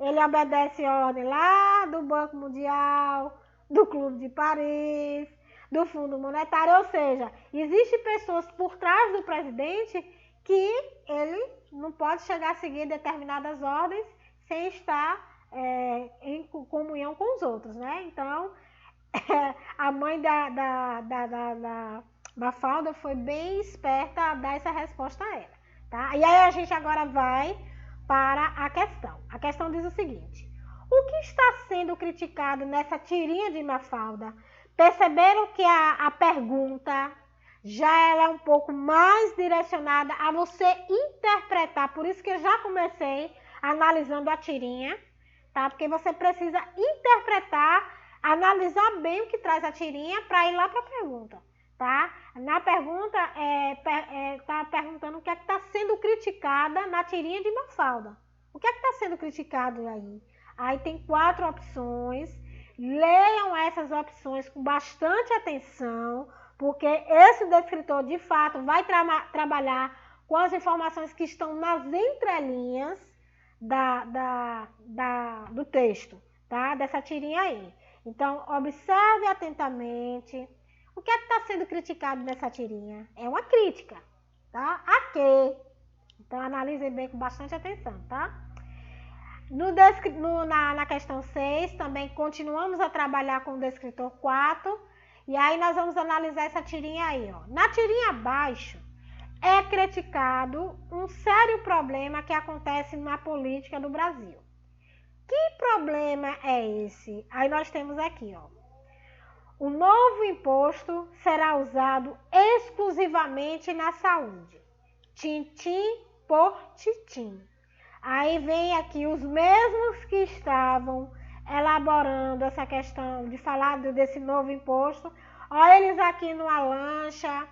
Ele obedece a ordem lá do Banco Mundial, do Clube de Paris, do Fundo Monetário, ou seja, existem pessoas por trás do presidente que ele não pode chegar a seguir determinadas ordens sem estar em comunhão com os outros, né? Então, a mãe da Mafalda foi bem esperta a dar essa resposta a ela, tá? E aí a gente agora vai para a questão. A questão diz o seguinte: o que está sendo criticado nessa tirinha de Mafalda? Perceberam que a pergunta já é um pouco mais direcionada a você interpretar, por isso que eu já comecei analisando a tirinha, tá? Porque você precisa interpretar, analisar bem o que traz a tirinha para ir lá para a pergunta, tá? Na pergunta, tá perguntando o que é que está sendo criticada na tirinha de Mafalda. O que é que está sendo criticado aí? Aí tem 4 opções. Leiam essas opções com bastante atenção, porque esse descritor, de fato, vai trabalhar com as informações que estão nas entrelinhas do texto, tá? Dessa tirinha aí. Então, observe atentamente. O que é que está sendo criticado nessa tirinha? É uma crítica, tá? A quê? Então, analisem bem com bastante atenção, tá? Na questão 6, também continuamos a trabalhar com o descritor 4. E aí nós vamos analisar essa tirinha aí, ó. Na tirinha abaixo, é criticado um sério problema que acontece na política do Brasil. Que problema é esse? Aí nós temos aqui, ó. O novo imposto será usado exclusivamente na saúde. Tintim por tintim. Aí vem aqui os mesmos que estavam elaborando essa questão de falar desse novo imposto. Olha eles aqui numa lancha,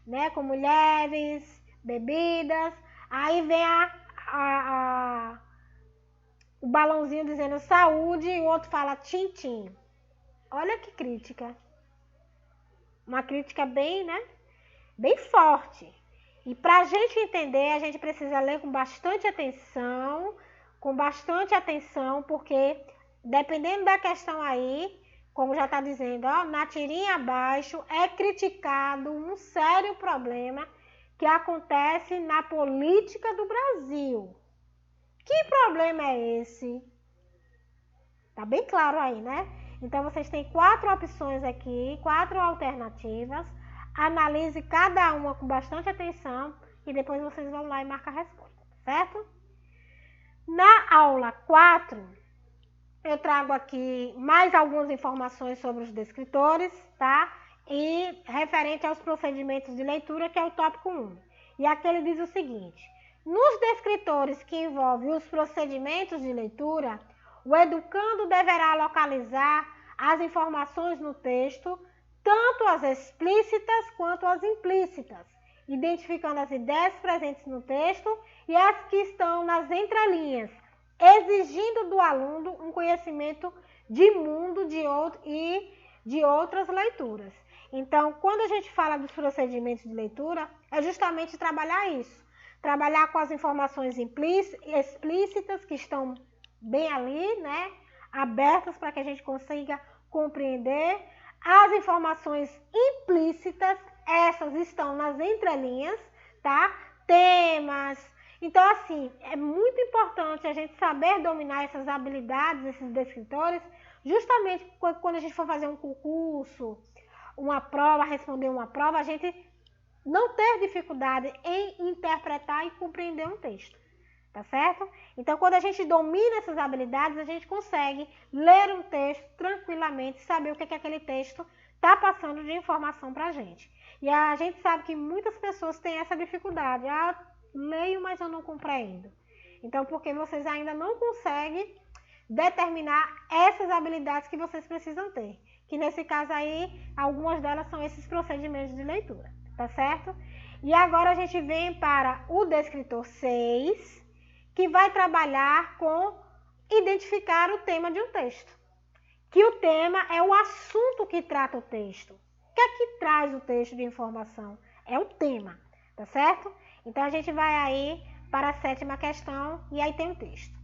né, com mulheres, bebidas. Aí vem o balãozinho dizendo saúde e o outro fala tintim. Olha que crítica. Uma crítica bem, né, bem forte. E para a gente entender, a gente precisa ler com bastante atenção, porque dependendo da questão aí, como já está dizendo, ó, na tirinha abaixo, é criticado um sério problema que acontece na política do Brasil. Que problema é esse? Tá bem claro aí, né? Então, vocês têm 4 opções aqui, 4 alternativas. Analise cada uma com bastante atenção e depois vocês vão lá e marcam a resposta, certo? Na aula 4, eu trago aqui mais algumas informações sobre os descritores, tá? E referente aos procedimentos de leitura, que é o tópico 1. E aqui ele diz o seguinte: nos descritores que envolvem os procedimentos de leitura, o educando deverá localizar as informações no texto, tanto as explícitas quanto as implícitas, identificando as ideias presentes no texto e as que estão nas entrelinhas, exigindo do aluno um conhecimento de mundo e de outras leituras. Então, quando a gente fala dos procedimentos de leitura, é justamente trabalhar isso. Trabalhar com as informações explícitas que estão bem ali, né? Abertas para que a gente consiga compreender. As informações implícitas, essas estão nas entrelinhas, tá? Temas. Então, assim, é muito importante a gente saber dominar essas habilidades, esses descritores, justamente quando a gente for fazer um concurso, uma prova, responder uma prova, a gente não ter dificuldade em interpretar e compreender um texto, tá certo? Então, quando a gente domina essas habilidades, a gente consegue ler um texto tranquilamente, saber o que aquele texto está passando de informação para a gente. E a gente sabe que muitas pessoas têm essa dificuldade. Leio, mas eu não compreendo. Então, porque vocês ainda não conseguem determinar essas habilidades que vocês precisam ter. Que nesse caso aí, algumas delas são esses procedimentos de leitura, tá certo? E agora a gente vem para o descritor 6, que vai trabalhar com identificar o tema de um texto. Que o tema é o assunto que trata o texto. O que é que traz o texto de informação? É o tema, tá certo? Então a gente vai aí para a 7ª questão e aí tem o texto.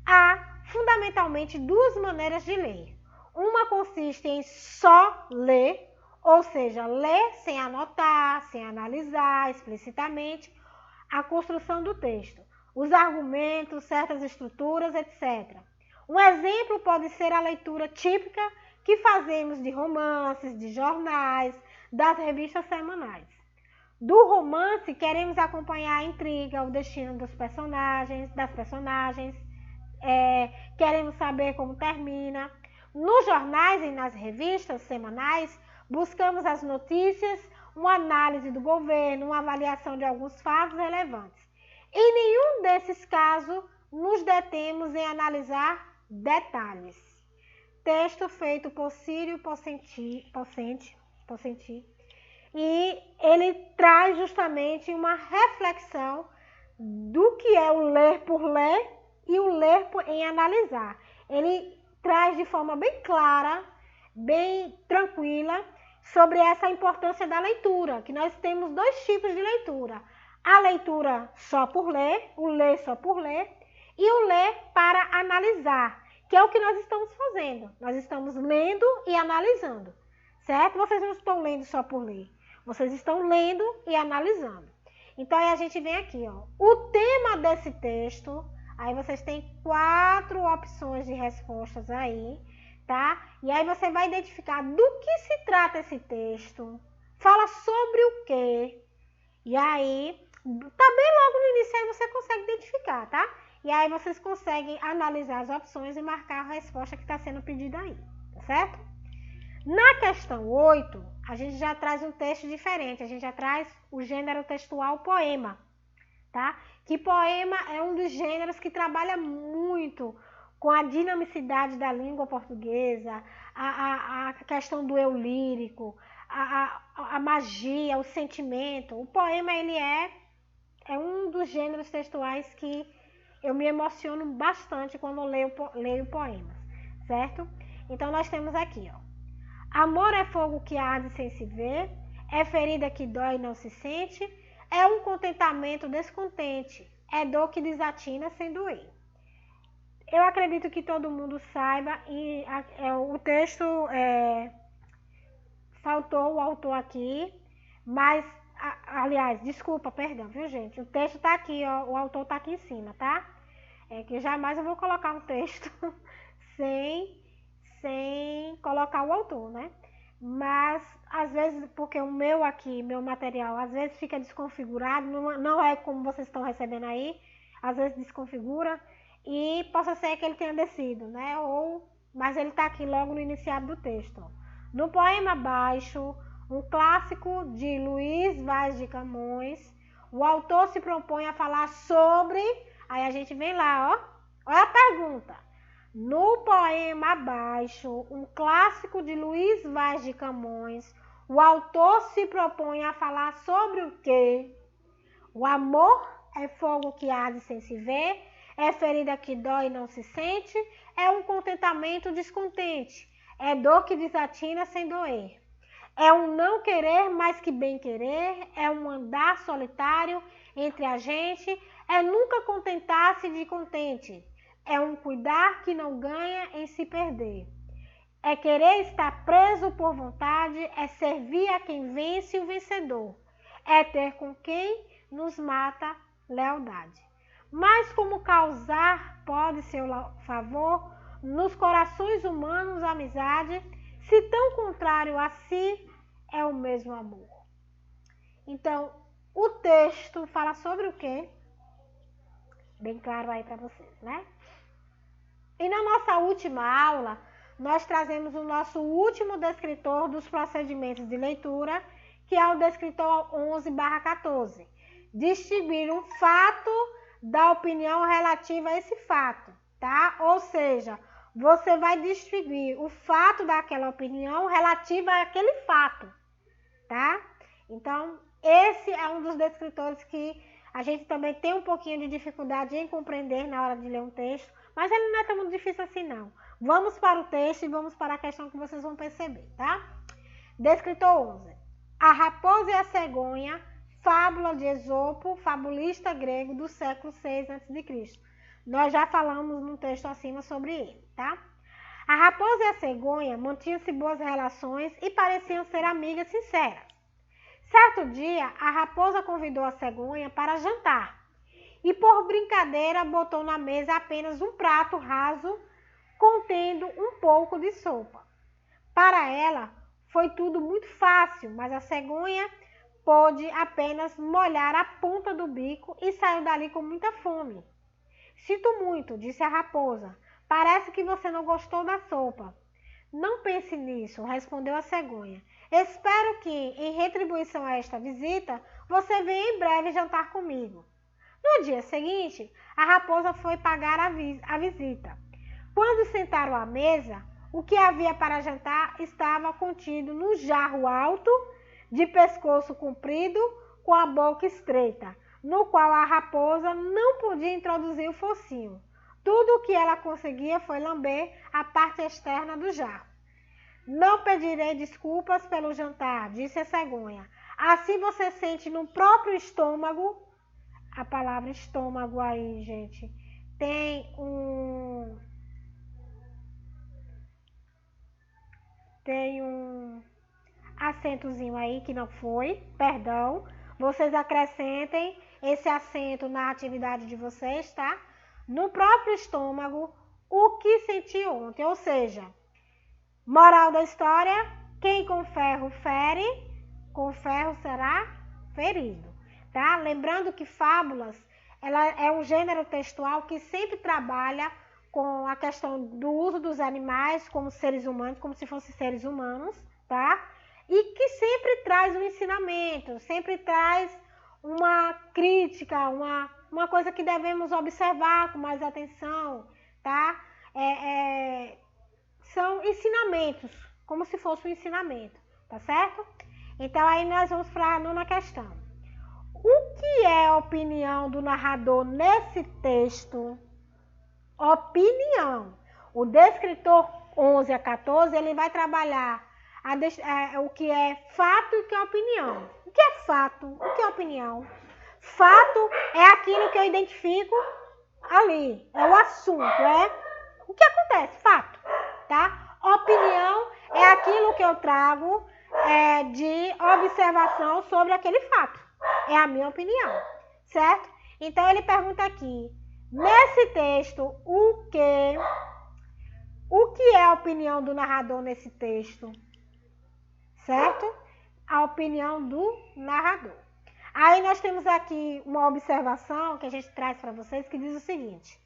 Há fundamentalmente duas maneiras de ler. Uma consiste em só ler, ou seja, ler sem anotar, sem analisar explicitamente a construção do texto, os argumentos, certas estruturas, etc. Um exemplo pode ser a leitura típica que fazemos de romances, de jornais, das revistas semanais. Do romance, queremos acompanhar a intriga, o destino dos personagens, das personagens, queremos saber como termina. Nos jornais e nas revistas semanais, buscamos as notícias, uma análise do governo, uma avaliação de alguns fatos relevantes. Em nenhum desses casos, nos detemos em analisar detalhes. Texto feito por Círio Pocenti, e ele traz justamente uma reflexão do que é o ler por ler e o ler em analisar. Ele traz de forma bem clara, bem tranquila, sobre essa importância da leitura, que nós temos dois tipos de leitura. A leitura só por ler, o ler só por ler, e o ler para analisar, que é o que nós estamos fazendo. Nós estamos lendo e analisando, certo? Vocês não estão lendo só por ler, vocês estão lendo e analisando. Então, aí a gente vem aqui, ó, o tema desse texto. Aí vocês têm 4 opções de respostas aí, tá? E aí você vai identificar do que se trata esse texto, fala sobre o quê. E aí, tá bem logo no início, aí você consegue identificar, tá? E aí vocês conseguem analisar as opções e marcar a resposta que está sendo pedida aí, tá certo? Na questão 8, a gente já traz um texto diferente, a gente já traz o gênero textual poema, tá? Que poema é um dos gêneros que trabalha muito com a dinamicidade da língua portuguesa, a questão do eu lírico, a magia, o sentimento. O poema, ele é um dos gêneros textuais que eu me emociono bastante quando leio poemas, certo? Então, nós temos aqui, ó. Amor é fogo que arde sem se ver, é ferida que dói e não se sente, é um contentamento descontente, é dor que desatina sem doer. Eu acredito que todo mundo saiba, e o texto, faltou o autor aqui, mas, aliás, desculpa, perdão, viu, gente? O texto tá aqui, ó, o autor tá aqui em cima, tá? É que jamais eu vou colocar um texto sem colocar o autor, né? Mas, às vezes, porque o meu aqui, meu material, às vezes fica desconfigurado, não é como vocês estão recebendo aí, às vezes desconfigura, e possa ser que ele tenha descido, né? Ou mas ele está aqui logo no iniciado do texto. No poema abaixo, um clássico de Luiz Vaz de Camões, o autor se propõe a falar sobre... Aí a gente vem lá, ó. Olha a pergunta. No poema abaixo, um clássico de Luiz Vaz de Camões, o autor se propõe a falar sobre o quê? O amor é fogo que arde sem se ver, é ferida que dói e não se sente, é um contentamento descontente, é dor que desatina sem doer. É um não querer mais que bem querer, é um andar solitário entre a gente, é nunca contentar-se de contente, é um cuidar que não ganha em se perder. É querer estar preso por vontade, é servir a quem vence o vencedor, é ter com quem nos mata lealdade. Mas como causar pode seu favor nos corações humanos a amizade, se tão contrário a si é o mesmo amor. Então, o texto fala sobre o quê? Bem claro aí para vocês, né? E na nossa última aula, nós trazemos o nosso último descritor dos procedimentos de leitura, que é o descritor 11/14. Distinguir um fato da opinião relativa a esse fato, tá? Ou seja, você vai distinguir o fato daquela opinião relativa àquele fato, tá? Então, esse é um dos descritores que a gente também tem um pouquinho de dificuldade em compreender na hora de ler um texto, mas ele não é tão difícil assim, não. Vamos para o texto e vamos para a questão que vocês vão perceber, tá? Descritor 11. A raposa e a cegonha, fábula de Esopo, fabulista grego do século VI a.C. Nós já falamos no texto acima sobre ele, tá? A raposa e a cegonha mantinham-se boas relações e pareciam ser amigas sinceras. Certo dia, a raposa convidou a cegonha para jantar e, por brincadeira, botou na mesa apenas um prato raso contendo um pouco de sopa. Para ela, foi tudo muito fácil, mas a cegonha pôde apenas molhar a ponta do bico e saiu dali com muita fome. Sinto muito, disse a raposa. Parece que você não gostou da sopa. Não pense nisso, respondeu a cegonha. Espero que, em retribuição a esta visita, você venha em breve jantar comigo. No dia seguinte, a raposa foi pagar a visita. Quando sentaram à mesa, o que havia para jantar estava contido num jarro alto, de pescoço comprido, com a boca estreita, no qual a raposa não podia introduzir o focinho. Tudo o que ela conseguia foi lamber a parte externa do jarro. Não pedirei desculpas pelo jantar, disse a cegonha. Assim você sente no próprio estômago, a palavra estômago aí, gente, tem um acentozinho aí que não foi, perdão. Vocês acrescentem esse acento na atividade de vocês, tá? No próprio estômago, o que senti ontem, ou seja, moral da história, quem com ferro fere, com ferro será ferido, tá? Lembrando que fábulas, ela é um gênero textual que sempre trabalha com a questão do uso dos animais como seres humanos, como se fossem seres humanos, tá? E que sempre traz um ensinamento, sempre traz uma crítica, uma coisa que devemos observar com mais atenção, tá? São ensinamentos, como se fosse um ensinamento, tá certo? Então aí nós vamos para a nona questão. O que é a opinião do narrador nesse texto? Opinião. O descritor 11/14, ele vai trabalhar o que é fato e o que é opinião. O que é fato? O que é opinião? Fato é aquilo que eu identifico ali, é o assunto, é o que acontece, fato, tá? Opinião é aquilo que eu trago de observação sobre aquele fato, é a minha opinião, certo? Então ele pergunta aqui, nesse texto, o que é a opinião do narrador nesse texto? Certo? A opinião do narrador. Aí nós temos aqui uma observação que a gente traz para vocês que diz o seguinte: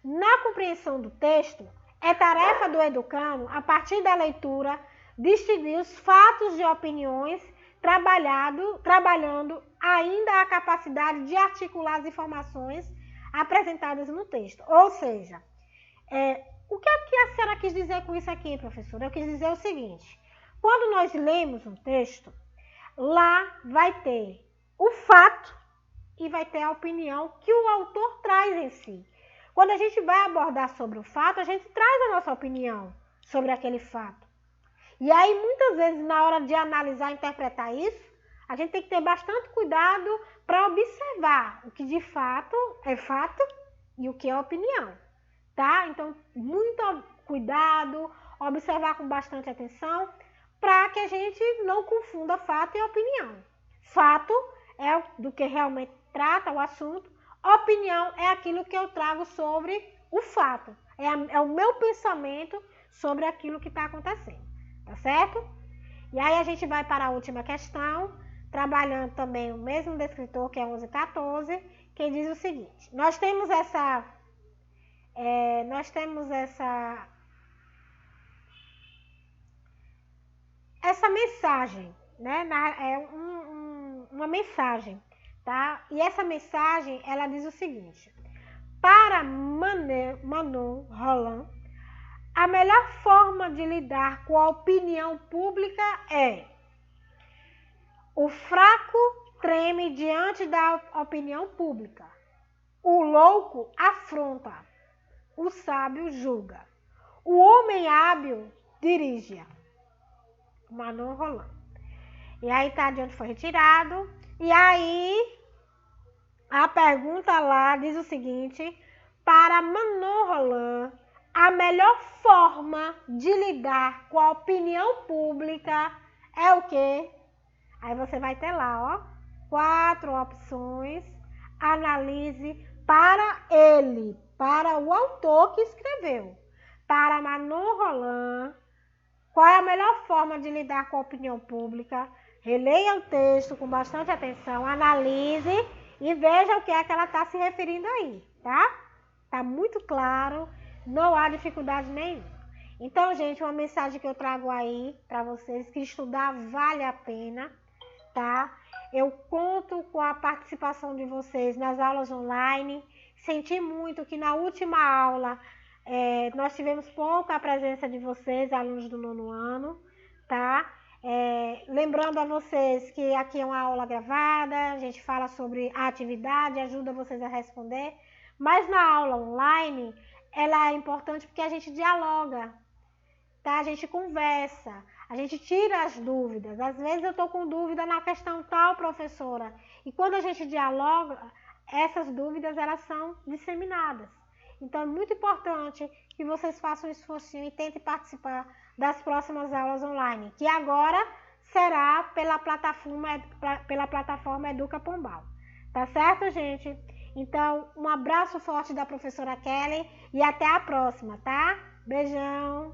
na compreensão do texto, É tarefa do educando, a partir da leitura, distinguir os fatos de opiniões, trabalhando ainda a capacidade de articular as informações apresentadas no texto. Ou seja, o que a senhora quis dizer com isso aqui, professora? Eu quis dizer o seguinte: quando nós lemos um texto, lá vai ter o fato e vai ter a opinião que o autor traz em si. Quando a gente vai abordar sobre o fato, a gente traz a nossa opinião sobre aquele fato. E aí, muitas vezes, na hora de analisar e interpretar isso, a gente tem que ter bastante cuidado para observar o que de fato é fato e o que é opinião, tá? Então, muito cuidado, observar com bastante atenção, para que a gente não confunda fato e opinião. Fato é do que realmente trata o assunto, opinião é aquilo que eu trago sobre o fato, é o meu pensamento sobre aquilo que está acontecendo, tá certo? E aí a gente vai para a última questão, trabalhando também o mesmo descritor, que é 1114, que diz o seguinte: nós temos essa mensagem, né? Uma mensagem, tá? E essa mensagem, ela diz o seguinte: para Manon Roland, a melhor forma de lidar com a opinião pública é: o fraco treme diante da opinião pública, o louco afronta, o sábio julga, o homem hábil dirige. Manon Roland. E aí tá de onde foi retirado. E aí a pergunta lá diz o seguinte: para Manon Roland, a melhor forma de lidar com a opinião pública é o quê? Aí você vai ter lá, ó, 4 opções. Analise para ele, para o autor que escreveu. Para Manon Roland, qual é a melhor forma de lidar com a opinião pública? Releia o texto com bastante atenção, analise e veja o que é que ela está se referindo aí, tá? Tá muito claro, não há dificuldade nenhuma. Então, gente, uma mensagem que eu trago aí para vocês, que estudar vale a pena, tá? Eu conto com a participação de vocês nas aulas online. Senti muito que na última aula nós tivemos pouca presença de vocês, alunos do 9º ano, tá? Lembrando a vocês que aqui é uma aula gravada, a gente fala sobre a atividade, ajuda vocês a responder, mas na aula online, ela é importante porque a gente dialoga, tá? A gente conversa, a gente tira as dúvidas. Às vezes eu tô com dúvida na questão tal, professora, e quando a gente dialoga, essas dúvidas, elas são disseminadas. Então, é muito importante que vocês façam um esforcinho e tentem participar das próximas aulas online, que agora será pela plataforma Educa Pombal. Tá certo, gente? Então, um abraço forte da professora Kelly e até a próxima, tá? Beijão!